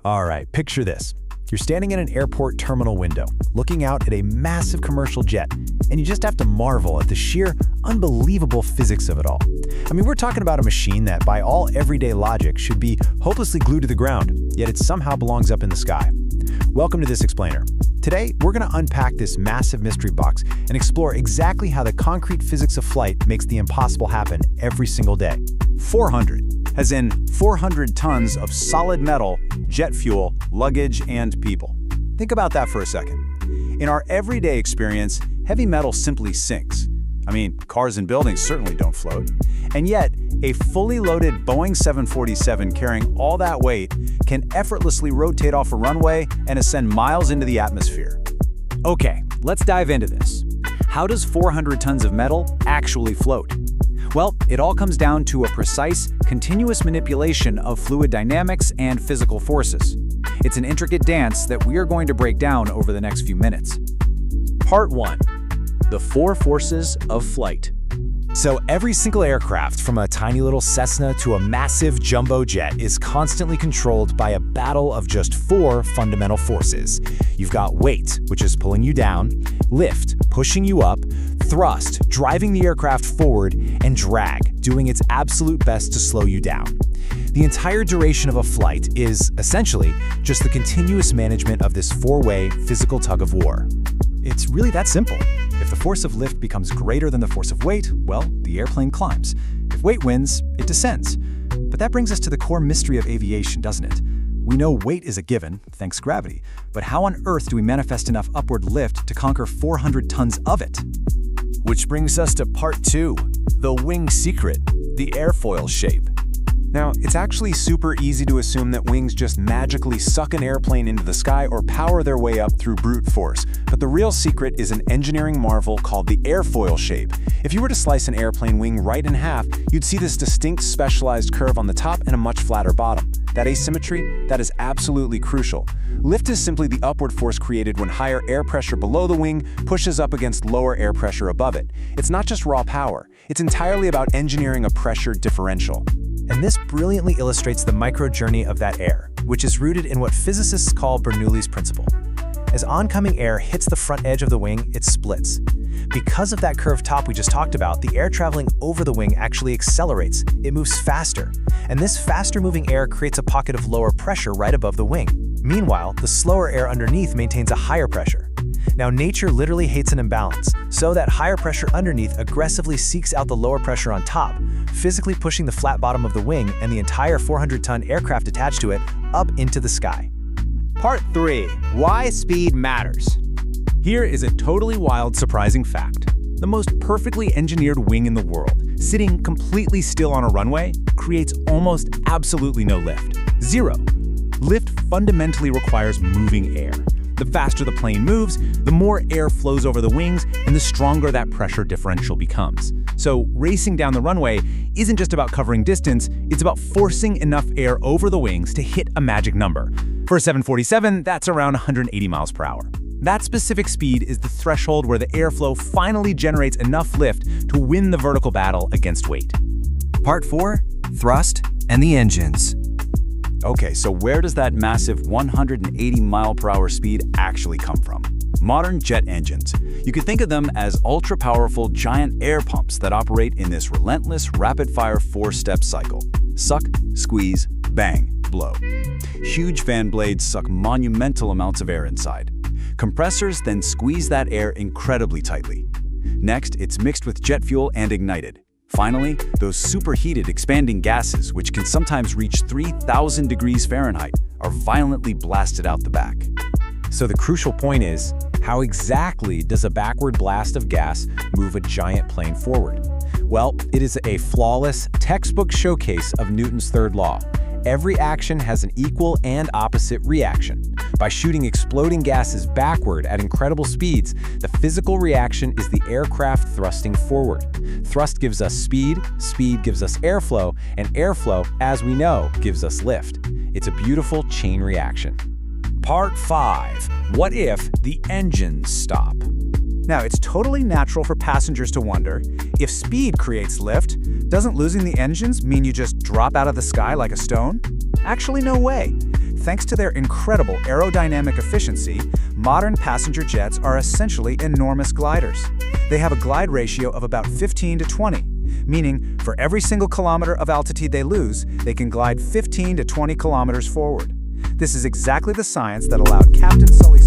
All right, picture this. You're standing in an airport terminal window, looking out at a massive commercial jet, and you just have to marvel at the sheer, unbelievable physics of it all. I mean, we're talking about a machine that, by all everyday logic, should be hopelessly glued to the ground, yet it somehow belongs up in the sky. Welcome to This Explainer. Today, we're going to unpack this massive mystery box and explore exactly how the concrete physics of flight makes the impossible happen every single day. 400, as in 400 tons of solid metal, jet fuel, luggage, and people. Think about that for a second. In our everyday experience, heavy metal simply sinks. I mean, cars and buildings certainly don't float. And yet, a fully loaded Boeing 747 carrying all that weight can effortlessly rotate off a runway and ascend miles into the atmosphere. Okay, let's dive into this. How does 400 tons of metal actually float? Well, it all comes down to a precise, continuous manipulation of fluid dynamics and physical forces. It's an intricate dance that we are going to break down over the next few minutes. Part 1. The four forces of flight. So every single aircraft, from a tiny little Cessna to a massive jumbo jet, is constantly controlled by a battle of just four fundamental forces. You've got weight, which is pulling you down, lift, pushing you up, thrust, driving the aircraft forward, and drag, doing its absolute best to slow you down. The entire duration of a flight is, essentially, just the continuous management of this four-way physical tug-of-war. It's really that simple. If the force of lift becomes greater than the force of weight, well, the airplane climbs. If weight wins, it descends. But that brings us to the core mystery of aviation, doesn't it? We know weight is a given, thanks gravity, but how on earth do we manifest enough upward lift to conquer 400 tons of it? Which brings us to part 2, the wing secret, the airfoil shape. Now, it's actually super easy to assume that wings just magically suck an airplane into the sky or power their way up through brute force. But the real secret is an engineering marvel called the airfoil shape. If you were to slice an airplane wing right in half, you'd see this distinct specialized curve on the top and a much flatter bottom. That asymmetry, that is absolutely crucial. Lift is simply the upward force created when higher air pressure below the wing pushes up against lower air pressure above it. It's not just raw power. It's entirely about engineering a pressure differential. And this brilliantly illustrates the micro-journey of that air, which is rooted in what physicists call Bernoulli's principle. As oncoming air hits the front edge of the wing, it splits. Because of that curved top we just talked about, the air traveling over the wing actually accelerates. It moves faster. And this faster-moving air creates a pocket of lower pressure right above the wing. Meanwhile, the slower air underneath maintains a higher pressure. Now, nature literally hates an imbalance, so that higher pressure underneath aggressively seeks out the lower pressure on top, physically pushing the flat bottom of the wing and the entire 400-ton aircraft attached to it up into the sky. Part 3. Why speed matters. Here is a totally wild, surprising fact. The most perfectly engineered wing in the world, sitting completely still on a runway, creates almost absolutely no lift. Zero. Lift fundamentally requires moving air. The faster the plane moves, the more air flows over the wings, and the stronger that pressure differential becomes. So racing down the runway isn't just about covering distance, it's about forcing enough air over the wings to hit a magic number. For a 747, that's around 180 miles per hour. That specific speed is the threshold where the airflow finally generates enough lift to win the vertical battle against weight. Part 4, thrust and the engines. Okay, so where does that massive 180 mile per hour speed actually come from? Modern jet engines. You could think of them as ultra-powerful giant air pumps that operate in this relentless, rapid-fire four-step cycle. Suck, squeeze, bang, blow. Huge fan blades suck monumental amounts of air inside. Compressors then squeeze that air incredibly tightly. Next, it's mixed with jet fuel and ignited. Finally, those superheated expanding gases, which can sometimes reach 3,000 degrees Fahrenheit, are violently blasted out the back. So the crucial point is, how exactly does a backward blast of gas move a giant plane forward? Well, it is a flawless, textbook showcase of Newton's third law. Every action has an equal and opposite reaction. By shooting exploding gases backward at incredible speeds, the physical reaction is the aircraft thrusting forward. Thrust gives us speed, speed gives us airflow, and airflow, as we know, gives us lift. It's a beautiful chain reaction. Part 5. What if the engines stop? Now, it's totally natural for passengers to wonder, if speed creates lift, doesn't losing the engines mean you just drop out of the sky like a stone? Actually, no way. Thanks to their incredible aerodynamic efficiency, modern passenger jets are essentially enormous gliders. They have a glide ratio of about 15 to 20, meaning for every single kilometer of altitude they lose, they can glide 15 to 20 kilometers forward. This is exactly the science that allowed Captain Sully